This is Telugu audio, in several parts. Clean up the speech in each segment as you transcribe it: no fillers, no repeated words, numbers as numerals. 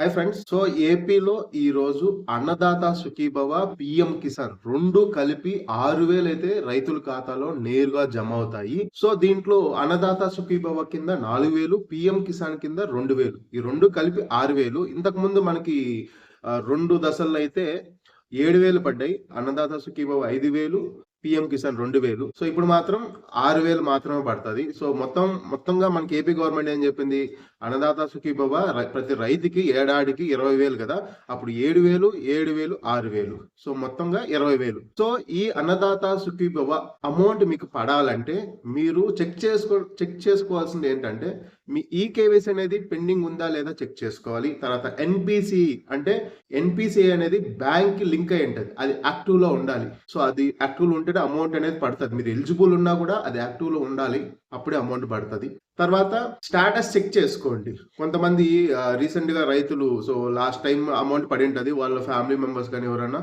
Hi friends. ఏపీలో ఈరోజు అన్నదాత సుఖీభవ, పీఎం కిసాన్ 2 కలిపి 6,000 అయితే రైతుల ఖాతాలో నేరుగా జమ అవుతాయి. దీంట్లో అన్నదాత సుఖీభవ కింద 4,000, పీఎం కిసాన్ కింద 2,000. ఈ 2 కలిపి 6,000. ఇంతకుముందు మనకి 2 దశల్లో అయితే 7,000 పడ్డాయి. అన్నదాత సుఖీభవ 5,000, పీఎం కిసాన్ 2,000. ఇప్పుడు మాత్రం 6,000 మాత్రమే పడతది. మొత్తంగా మనకి ఏపీ గవర్నమెంట్ ఏం చెప్పింది? అన్నదాత సుఖీభవ ప్రతి రైతుకి ఏడాదికి 20,000 కదా. అప్పుడు 7,000, 7,000, 6,000. మొత్తంగా 20,000. ఈ అన్నదాత సుఖీభవ అమౌంట్ మీకు పడాలంటే మీరు చెక్ చేసుకోవాల్సింది ఏంటంటే మీ ఈకేవైసీ అనేది పెండింగ్ ఉందా లేదా చెక్ చేసుకోవాలి. తర్వాత ఎన్పిసి అంటే ఎన్పిసిఐ అనేది బ్యాంక్ లింక్ అయి ఉంటుంది, అది యాక్టివ్ లో ఉండాలి. అది యాక్టివ్ లో ఉంటేనే అమౌంట్ అనేది పడుతుంది. మీరు ఎలిజిబుల్ ఉన్నా కూడా అది యాక్టివ్ లో ఉండాలి, అప్పుడే అమౌంట్ పడుతుంది. తర్వాత స్టాటస్ చెక్ చేసుకోండి. కొంతమంది రీసెంట్ గా రైతులు లాస్ట్ టైం అమౌంట్ పడి ఉంటుంది, వాళ్ళ ఫ్యామిలీ మెంబర్స్ కానీ ఎవరైనా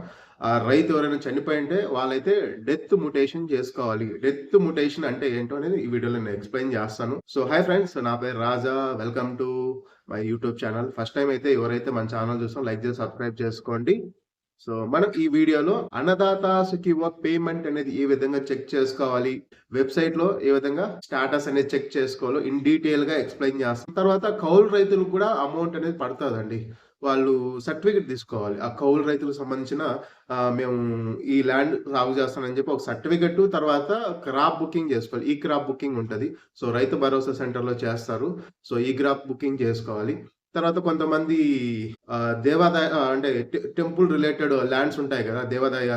రైతు ఎవరైనా చనిపోయి ఉంటే వాళ్ళైతే డెత్ ముటేషన్ చేసుకోవాలి. డెత్ ముటేషన్ అంటే ఏంటో అనేది ఈ వీడియోలో నేను ఎక్స్ప్లెయిన్ చేస్తాను. హాయ్ ఫ్రెండ్స్, నా పేరు Raja. Welcome to my YouTube channel. First time అయితే ఎవరైతే మన ఛానల్ చూస్తాం లైక్ చేసి సబ్స్క్రైబ్ చేసుకోండి. మనం ఈ వీడియోలో అన్నదాత సుఖీభవ పేమెంట్ అనేది ఏ విధంగా చెక్ చేసుకోవాలి, వెబ్సైట్ లో ఏ విధంగా స్టాటస్ అనేది చెక్ చేసుకోవాలో ఇన్ డీటెయిల్ గా ఎక్స్ప్లెయిన్ చేస్తాం. తర్వాత కౌలు రైతులకు కూడా అమౌంట్ అనేది పడుతుందండి. వాళ్ళు సర్టిఫికెట్ తీసుకోవాలి. ఆ కౌలు రైతులకు సంబంధించిన మేము ఈ ల్యాండ్ సాగు చేస్తానని చెప్పి ఒక సర్టిఫికెట్, తర్వాత క్రాప్ బుకింగ్ చేసుకోవాలి. ఈ క్రాప్ బుకింగ్ ఉంటుంది. రైతు భరోసా సెంటర్ లో చేస్తారు. ఈ క్రాప్ బుకింగ్ చేసుకోవాలి. తర్వాత కొంతమంది దేవాదాయ అంటే టెంపుల్ రిలేటెడ్ ల్యాండ్స్ ఉంటాయి కదా, దేవాదాయ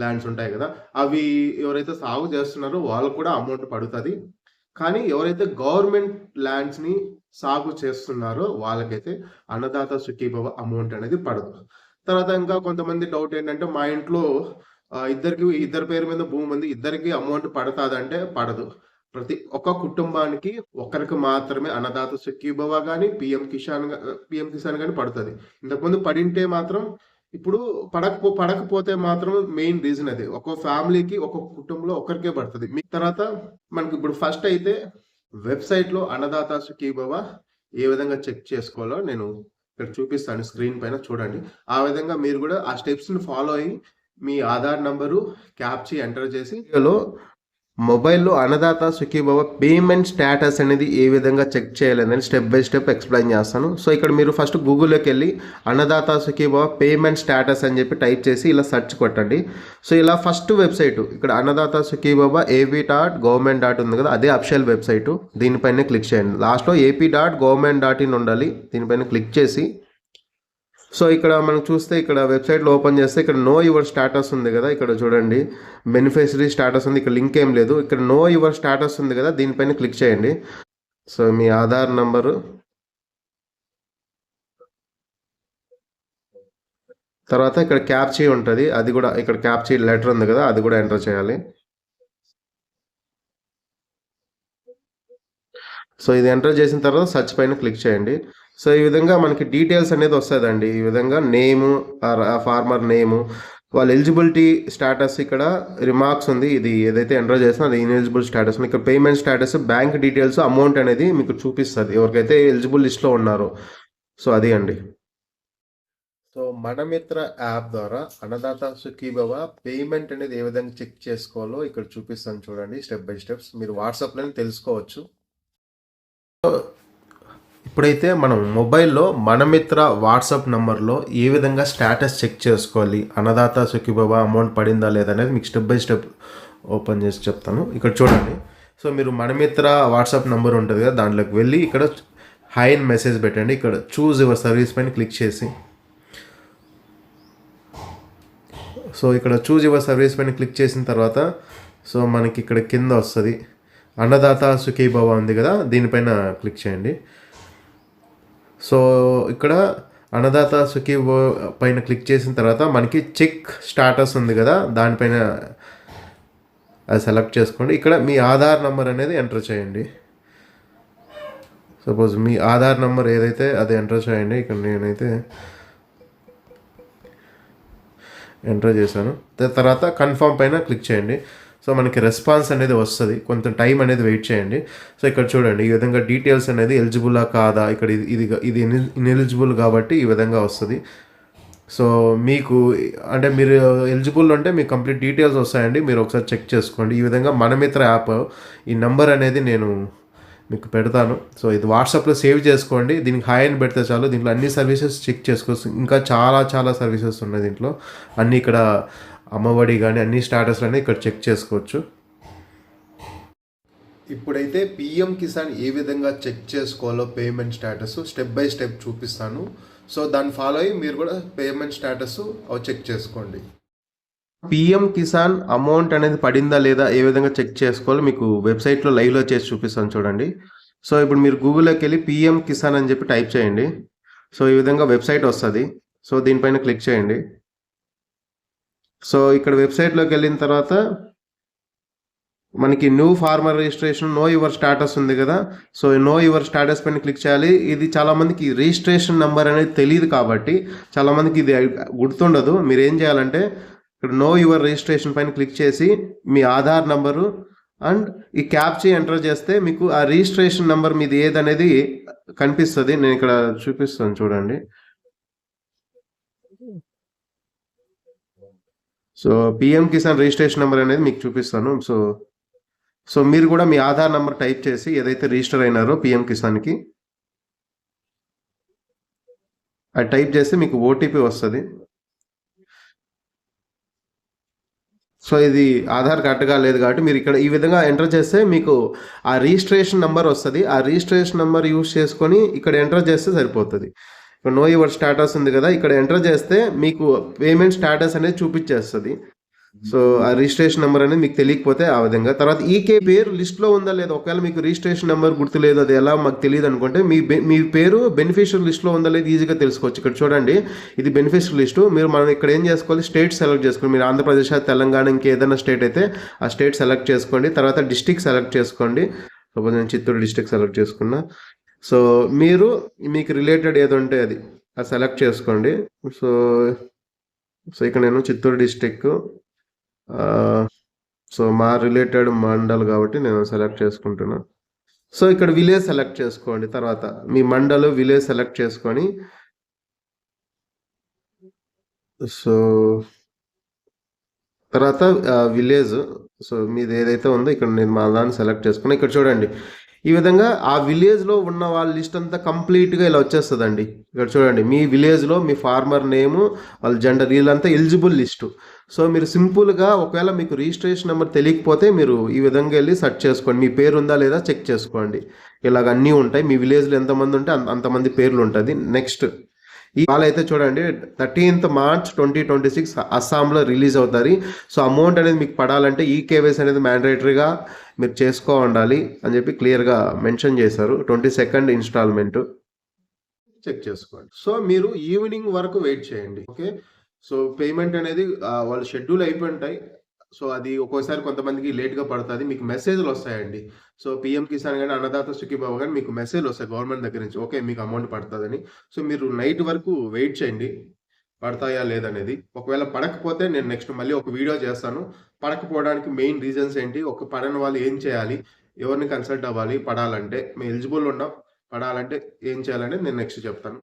ల్యాండ్స్ ఉంటాయి కదా, అవి ఎవరైతే సాగు చేస్తున్నారో వాళ్ళకు కూడా అమౌంట్ పడుతుంది. కానీ ఎవరైతే గవర్నమెంట్ ల్యాండ్స్ ని సాగు చేస్తున్నారో వాళ్ళకైతే అన్నదాత సుఖీభవ అమౌంట్ అనేది పడదు. తర్వాత ఇంకా కొంతమంది డౌట్ ఏంటంటే, మా ఇంట్లో ఇద్దరి పేరు మీద భూమి ఉంది, ఇద్దరికి అమౌంట్ పడుతుందంటే పడదు. ప్రతి ఒక్క కుటుంబానికి ఒకరికి మాత్రమే అన్నదాత సుఖీభవ కానీ పిఎం కిసాన్ కానీ పడుతుంది. ఇంతకుముందు పడింటే మాత్రం, ఇప్పుడు పడకపోతే మాత్రం మెయిన్ రీజన్ అదే. ఒక ఫ్యామిలీకి ఒక కుటుంబంలో ఒకరికే పడుతుంది. మీ తర్వాత మనకి ఇప్పుడు ఫస్ట్ అయితే వెబ్సైట్ లో అన్నదాత సుఖీభవ ఏ విధంగా చెక్ చేసుకోవాలో నేను ఇక్కడ చూపిస్తాను, స్క్రీన్ పైన చూడండి. ఆ విధంగా మీరు కూడా ఆ స్టెప్స్ ని ఫాలో అయ్యి మీ ఆధార్ నంబరు క్యాప్చీ ఎంటర్ చేసి మొబైల్లో అన్నదాత సుఖీభవ పేమెంట్ స్టేటస్ అనేది ఏ విధంగా చెక్ చేయాలని స్టెప్ బై స్టెప్ ఎక్స్ప్లెయిన్ చేస్తాను. ఇక్కడ మీరు ఫస్ట్ గూగుల్లోకి వెళ్ళి అన్నదాత సుఖీభవ పేమెంట్ స్టేటస్ అని చెప్పి టైప్ చేసి ఇలా సెర్చ్ కొట్టండి. ఇలా ఫస్ట్ వెబ్సైట్ ఇక్కడ అన్నదాత సుఖీభవ AP.government. ఉంది కదా, అదే అఫిషియల్ వెబ్సైట్. దీనిపైన క్లిక్ చేయండి. లాస్ట్లో AP.government.in ఉండాలి. దీనిపైన క్లిక్ చేసి ఇక్కడ మనం చూస్తే, ఇక్కడ వెబ్సైట్లో ఓపెన్ చేస్తే ఇక్కడ నో యువర్ స్టేటస్ ఉంది కదా, ఇక్కడ చూడండి బెనిఫిషరీ స్టేటస్ ఉంది. ఇక్కడ లింక్ ఏం లేదు, ఇక్కడ నో యువర్ స్టేటస్ ఉంది కదా, దీనిపైన క్లిక్ చేయండి. మీ ఆధార్ నంబరు, తర్వాత ఇక్కడ క్యాప్చీ ఉంటుంది, అది కూడా ఇక్కడ క్యాప్చీ లెటర్ ఉంది కదా, అది కూడా ఎంటర్ చేయాలి. ఇది ఎంటర్ చేసిన తర్వాత సర్చ్ పైన క్లిక్ చేయండి. ఈ విధంగా మనకి డీటెయిల్స్ అనేది వస్తుందండి. ఈ విధంగా నేము, ఫార్మర్ నేము, వాళ్ళ ఎలిజిబిలిటీ స్టేటస్, ఇక్కడ రిమార్క్స్ ఉంది. ఇది ఏదైతే ఎంటర్ చేసినా అది ఇన్ఎలిజిబుల్ స్టేటస్. ఇక్కడ payment status, bank details, amount అనేది మీకు చూపిస్తుంది ఎవరికైతే ఎలిజిబుల్ లిస్ట్లో ఉన్నారో. అది అండి. మనమిత్ర యాప్ ద్వారా అన్నదాత సుఖీభవ పేమెంట్ అనేది ఏ విధంగా చెక్ చేసుకోవాలో ఇక్కడ చూపిస్తాను చూడండి, స్టెప్ బై స్టెప్స్. మీరు వాట్సాప్లోనే తెలుసుకోవచ్చు. ఇప్పుడైతే మనం మొబైల్లో మనమిత్ర వాట్సాప్ నెంబర్లో ఏ విధంగా స్టేటస్ చెక్ చేసుకోవాలి, అన్నదాత సుఖీభవ అమౌంట్ పడిందా లేదా అనేది మీకు స్టెప్ బై స్టెప్ ఓపెన్ చేసి చెప్తాను. ఇక్కడ చూడండి. మీరు మనమిత్ర వాట్సాప్ నెంబర్ ఉంటుంది కదా, దాంట్లోకి వెళ్ళి ఇక్కడ హై అండ్ మెసేజ్ పెట్టండి. ఇక్కడ చూజ్ యువర్ సర్వీస్ పైన క్లిక్ చేసి, ఇక్కడ చూజ్ యువర్ సర్వీస్ పైన క్లిక్ చేసిన తర్వాత మనకి ఇక్కడ కింద వస్తుంది అన్నదాత సుఖీభవ ఉంది కదా, దీనిపైన క్లిక్ చేయండి. ఇక్కడ అన్నదాత సుఖీభవ పైన క్లిక్ చేసిన తర్వాత మనకి చెక్ స్టాటస్ ఉంది కదా, దానిపైన అది సెలెక్ట్ చేసుకోండి. ఇక్కడ మీ ఆధార్ నెంబర్ అనేది ఎంటర్ చేయండి. సపోజ్ మీ ఆధార్ నెంబర్ ఏదైతే అది ఎంటర్ చేయండి. ఇక్కడ నేనైతే ఎంటర్ చేశాను. తర్వాత కన్ఫర్మ్ పైన క్లిక్ చేయండి. సో మనకి రెస్పాన్స్ అనేది వస్తుంది, కొంచెం టైం అనేది వెయిట్ చేయండి. సో ఇక్కడ చూడండి, ఈ విధంగా డీటెయిల్స్ అనేది ఎలిజిబులా కాదా, ఇక్కడ ఇది ఇన్ఎలిజిబుల్ కాబట్టి ఈ విధంగా వస్తుంది. సో మీకు అంటే మీరు ఎలిజిబుల్ అంటే మీకు కంప్లీట్ డీటెయిల్స్ వస్తాయండి, మీరు ఒకసారి చెక్ చేసుకోండి. ఈ విధంగా మనమిత్ర యాప్, ఈ నెంబర్ అనేది నేను మీకు పెడతాను. సో ఇది వాట్సాప్లో సేవ్ చేసుకోండి, దీనికి హాయ్ అని పెడితే చాలు. దీంట్లో అన్ని సర్వీసెస్ చెక్ చేసుకోవచ్చు, ఇంకా చాలా చాలా సర్వీసెస్ ఉన్నాయి దీంట్లో. అన్నీ ఇక్కడ అమ్మఒడి కానీ అన్ని స్టాటస్లు అనేది ఇక్కడ చెక్ చేసుకోవచ్చు. ఇప్పుడైతే పిఎం కిసాన్ ఏ విధంగా చెక్ చేసుకోవాలో payment status step by step చూపిస్తాను. సో దాన్ని ఫాలో అయ్యి మీరు కూడా పేమెంట్ స్టేటస్ చెక్ చేసుకోండి. పిఎం కిసాన్ అమౌంట్ అనేది పడిందా లేదా ఏ విధంగా చెక్ చేసుకోవాలో మీకు వెబ్సైట్లో లైవ్లో చేసి చూపిస్తాను చూడండి. సో ఇప్పుడు మీరు గూగుల్లోకి వెళ్ళి పిఎం కిసాన్ అని చెప్పి టైప్ చేయండి. సో ఈ విధంగా వెబ్సైట్ వస్తుంది. సో దీనిపైన క్లిక్ చేయండి. సో ఇక్కడ వెబ్సైట్లోకి వెళ్ళిన తర్వాత మనకి new farmer registration, know your status ఉంది కదా. సో నో యువర్ స్టాటస్ పైన క్లిక్ చేయాలి. ఇది చాలామందికి రిజిస్ట్రేషన్ నెంబర్ అనేది తెలియదు కాబట్టి చాలామందికి ఇది గుర్తుండదు. మీరు ఏం చేయాలంటే ఇక్కడ నో యువర్ రిజిస్ట్రేషన్ పైన క్లిక్ చేసి మీ ఆధార్ నంబరు అండ్ ఈ క్యాప్చీ ఎంటర్ చేస్తే మీకు ఆ రిజిస్ట్రేషన్ నెంబర్ మీది ఏదనేది కనిపిస్తుంది. నేను ఇక్కడ చూపిస్తాను చూడండి. So PM Kisan registration number అనేది మీకు చూపిస్తాను. సో మీరు కూడా మీ ఆధార్ నెంబర్ టైప్ చేసి ఏదైతే రిజిస్టర్ అయినారో పిఎం కిసాన్కి అది టైప్ చేస్తే మీకు ఓటీపీ వస్తుంది. సో ఇది ఆధార్ కరెక్ట్గా లేదు కాబట్టి మీరు ఇక్కడ ఈ విధంగా ఎంటర్ చేస్తే మీకు ఆ రిజిస్ట్రేషన్ నెంబర్ వస్తుంది. ఆ రిజిస్ట్రేషన్ నెంబర్ యూస్ చేసుకొని ఇక్కడ ఎంటర్ చేస్తే సరిపోతుంది. ఇక్కడ నో యువర్ స్టాటస్ ఉంది కదా, ఇక్కడ ఎంటర్ చేస్తే మీకు పేమెంట్ స్టాటస్ అనేది చూపించేస్తుంది. సో ఆ రిజిస్ట్రేషన్ నెంబర్ అనేది మీకు తెలియకపోతే ఆ విధంగా. తర్వాత ఈకే పేరు లిస్ట్లో ఉందా లేదా, ఒకవేళ మీకు రిజిస్ట్రేషన్ నెంబర్ గుర్తులేదు, అది ఎలా మాకు తెలియదు అనుకుంటే మీ పేరు బెనిఫిషియరీ లిస్ట్లో ఉందా లేదా ఈజీగా తెలుసుకోవచ్చు. ఇక్కడ చూడండి, ఇది బెనిఫిషరీ లిస్టు. మనం ఇక్కడ ఏం చేసుకోవాలి, స్టేట్ సెలెక్ట్ చేసుకోండి. మీరు ఆంధ్రప్రదేశ్, తెలంగాణ, ఇంకేదైనా స్టేట్ అయితే ఆ స్టేట్ సెలెక్ట్ చేసుకోండి. తర్వాత డిస్టిక్ సెలెక్ట్ చేసుకోండి. సపోజ్ నేను చిత్తూరు డిస్టిక్ సెలెక్ట్ చేసుకున్నా. సో మీకు రిలేటెడ్ ఏది ఉంటే అది సెలెక్ట్ చేసుకోండి. సో ఇక్కడ నేను చిత్తూరు డిస్టిక్, సో మా రిలేటెడ్ మండల్ కాబట్టి నేను సెలెక్ట్ చేసుకుంటున్నా. సో ఇక్కడ విలేజ్ సెలెక్ట్ చేసుకోండి. తర్వాత మీ మండల్ విలేజ్ సెలెక్ట్ చేసుకొని, సో తర్వాత విలేజ్, సో మీది ఏదైతే ఉందో ఇక్కడ నేను మా దాన్ని సెలెక్ట్ చేసుకున్నా. ఇక్కడ చూడండి, ఈ విధంగా ఆ విలేజ్లో ఉన్న వాళ్ళ లిస్ట్ అంతా కంప్లీట్గా ఇలా వచ్చేస్తుందండి. ఇక్కడ చూడండి, మీ విలేజ్లో మీ ఫార్మర్ నేము, వాళ్ళ జెండర్, వీళ్ళంతా ఎలిజిబుల్ లిస్టు. సో మీరు సింపుల్గా ఒకవేళ మీకు రిజిస్ట్రేషన్ నెంబర్ తెలియకపోతే మీరు ఈ విధంగా వెళ్ళి సెర్చ్ చేసుకోండి. మీ పేరు ఉందా లేదా చెక్ చేసుకోండి. ఇలాగ అన్నీ ఉంటాయి. మీ విలేజ్లో ఎంతమంది ఉంటే అంతమంది పేర్లు ఉంటుంది. నెక్స్ట్ ఈ వాళ్ళైతే చూడండి 13th March 2026 అస్సాంలో రిలీజ్ అవుతారు. సో అమౌంట్ అనేది మీకు పడాలంటే ఈ కేవైసీ అనేది మ్యాండేటరీగా మీరు చేసుకో ఉండాలి అని చెప్పి క్లియర్గా మెన్షన్ చేశారు. 22nd ఇన్స్టాల్మెంట్ చెక్ చేసుకోండి. సో మీరు ఈవినింగ్ వరకు వెయిట్ చేయండి. ఓకే, సో పేమెంట్ అనేది వాళ్ళు షెడ్యూల్ అయిపోయి ఉంటాయి. సో అది ఒక్కోసారి కొంతమందికి లేట్గా పడుతుంది. మీకు మెసేజ్లు వస్తాయండి. సో పిఎం కిసాన్ కానీ అన్నదాత సుఖీభావ కానీ మీకు మెసేజ్లు వస్తాయి గవర్నమెంట్ దగ్గర నుంచి, ఓకే మీకు అమౌంట్ పడుతుందని. సో మీరు నైట్ వరకు వెయిట్ చేయండి పడతాయా లేదనేది. ఒకవేళ పడకపోతే నేను నెక్స్ట్ మళ్ళీ ఒక వీడియో చేస్తాను. పడకపోవడానికి మెయిన్ రీజన్స్ ఏంటి, ఒక పడని వాళ్ళు ఏం చేయాలి, ఎవరిని కన్సల్ట్ అవ్వాలి పడాలంటే, మేము ఎలిజిబుల్ ఉన్నాం పడాలంటే ఏం చేయాలని నేను నెక్స్ట్ చెప్తాను.